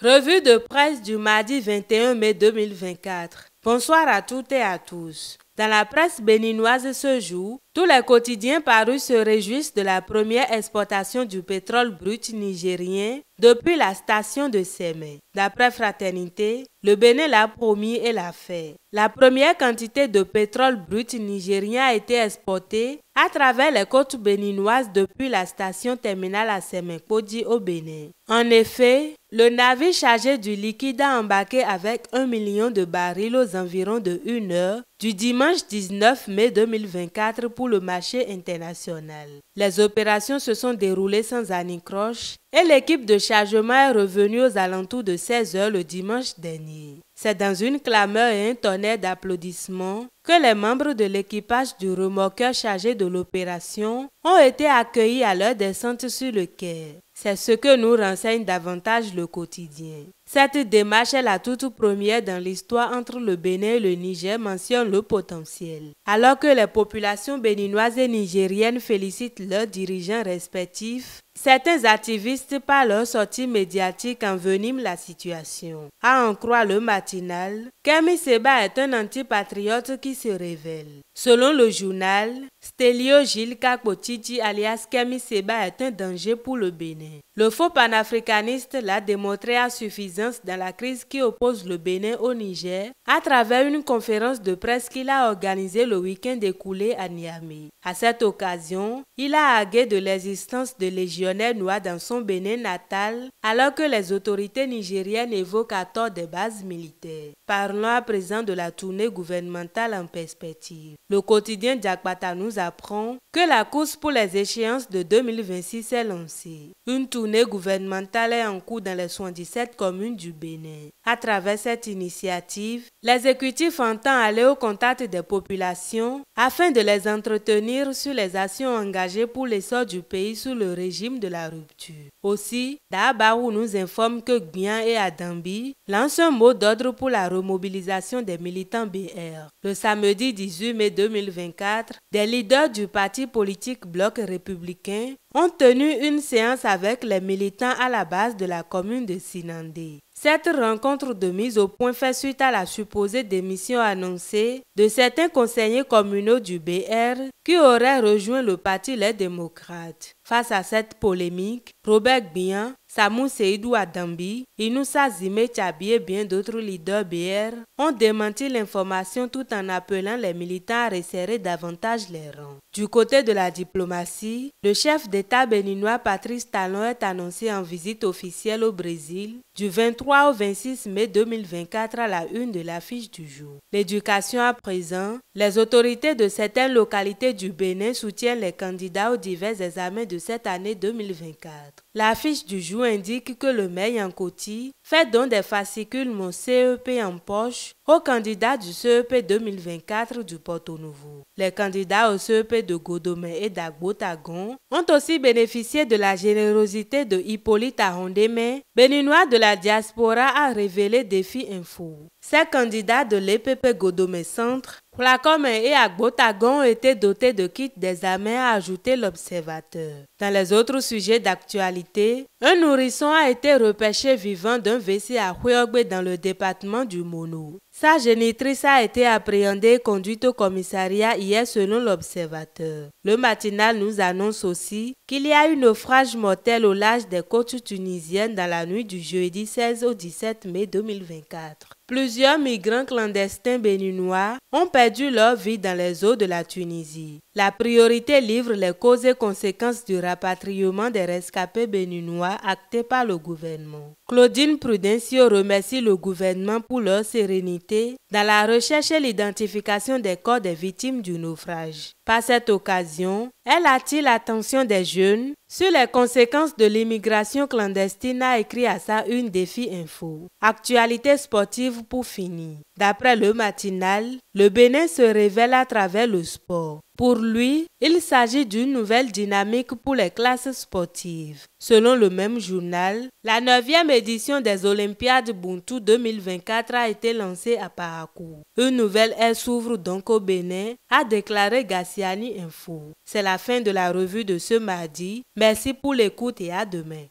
Revue de presse du mardi 21 mai 2024. Bonsoir à toutes et à tous. Dans la presse béninoise ce jour, tous les quotidiens parus se réjouissent de la première exportation du pétrole brut nigérien depuis la station de Sémé. D'après Fraternité, le Bénin l'a promis et l'a fait. La première quantité de pétrole brut nigérien a été exportée à travers les côtes béninoises depuis la station terminale à Sémé-Kpodi au Bénin. En effet, le navire chargé du liquide a embarqué avec 1 million de barils aux environs de 1 heure du dimanche 19 mai 2024 pour le marché international. Les opérations se sont déroulées sans anicroche et l'équipe de chargement est revenue aux alentours de 16 heures le dimanche dernier. C'est dans une clameur et un tonnerre d'applaudissements que les membres de l'équipage du remorqueur chargé de l'opération ont été accueillis à leur descente sur le quai. C'est ce que nous renseigne davantage le quotidien. Cette démarche est la toute première dans l'histoire entre le Bénin et le Niger, mentionne le potentiel. Alors que les populations béninoises et nigériennes félicitent leurs dirigeants respectifs, certains activistes par leur sortie médiatique enveniment la situation. À en croire le matinal, Kemi Seba est un antipatriote qui se révèle. Selon le journal, Stélio Gilles Kakotidji alias Kemi Seba est un danger pour le Bénin. Le faux panafricaniste l'a démontré à suffisance dans la crise qui oppose le Bénin au Niger à travers une conférence de presse qu'il a organisée le week-end écoulé à Niamey. À cette occasion, il a argué de l'existence de légionnaires noirs dans son Bénin natal alors que les autorités nigériennes évoquent à tort des bases militaires. Parlons à présent de la tournée gouvernementale en perspective. Le quotidien Diakpata nous apprend que la course pour les échéances de 2026 est lancée. Une tournée gouvernementale est en cours dans les 77 communes du Bénin. À travers cette initiative, l'exécutif entend aller au contact des populations afin de les entretenir sur les actions engagées pour l'essor du pays sous le régime de la rupture. Aussi, Dabarou nous informe que Gbian et Adambi lancent un mot d'ordre pour la remobilisation des militants BR. Le samedi 18 mai 2024, des leaders du parti politique Bloc républicain ont tenu une séance avec les militants à la base de la commune de Sinandé. Cette rencontre de mise au point fait suite à la supposée démission annoncée de certains conseillers communaux du BR qui auraient rejoint le parti Les Démocrates. Face à cette polémique, Robert Gbian, Samou Seydou Adambi, Inoussa Zime Tchabi et bien d'autres leaders BR ont démenti l'information tout en appelant les militants à resserrer davantage les rangs. Du côté de la diplomatie, le chef d'État béninois Patrice Talon est annoncé en visite officielle au Brésil du 23 au 26 mai 2024 à la une de l'affiche du jour. L'éducation à présent, les autorités de certaines localités du Bénin soutiennent les candidats aux divers examens de cette année 2024. L'affiche du jour indique que le maire Yankoti fait don des fascicules Mon CEP en poche aux candidats du CEP 2024 du Porto-Nouveau. Les candidats au CEP de Godomé et d'Agbo-Tagon ont aussi bénéficié de la générosité de Hippolyte Arondemé, béninois de la diaspora, a révélé Défi Info. Ces candidats de l'EPP Godomé Centre, Placom et Agbo-Tagon ont été dotés de kits d'examen, a ajouté l'observateur. Dans les autres sujets d'actualité, un nourrisson a été repêché vivant d'un WC à Houiogbe dans le département du Mono. Sa génitrice a été appréhendée et conduite au commissariat hier selon l'observateur. Le matinal nous annonce aussi qu'il y a eu un naufrage mortel au large des côtes tunisiennes dans la nuit du jeudi 16 au 17 mai 2024. Plusieurs migrants clandestins béninois ont perdu leur vie dans les eaux de la Tunisie. La priorité livre les causes et conséquences du rapatriement des rescapés béninois actés par le gouvernement. Claudine Prudencio remercie le gouvernement pour leur sérénité dans la recherche et l'identification des corps des victimes du naufrage. Par cette occasion, elle attire l'attention des jeunes sur les conséquences de l'immigration clandestine, a écrit à sa une Défi Info. Actualité sportive pour finir. D'après le matinal, le Bénin se révèle à travers le sport. Pour lui, il s'agit d'une nouvelle dynamique pour les classes sportives. Selon le même journal, la 9e édition des Olympiades Buntu 2024 a été lancée à Parakou. Une nouvelle ère s'ouvre donc au Bénin, a déclaré Gassiani Info. C'est la fin de la revue de ce mardi. Merci pour l'écoute et à demain.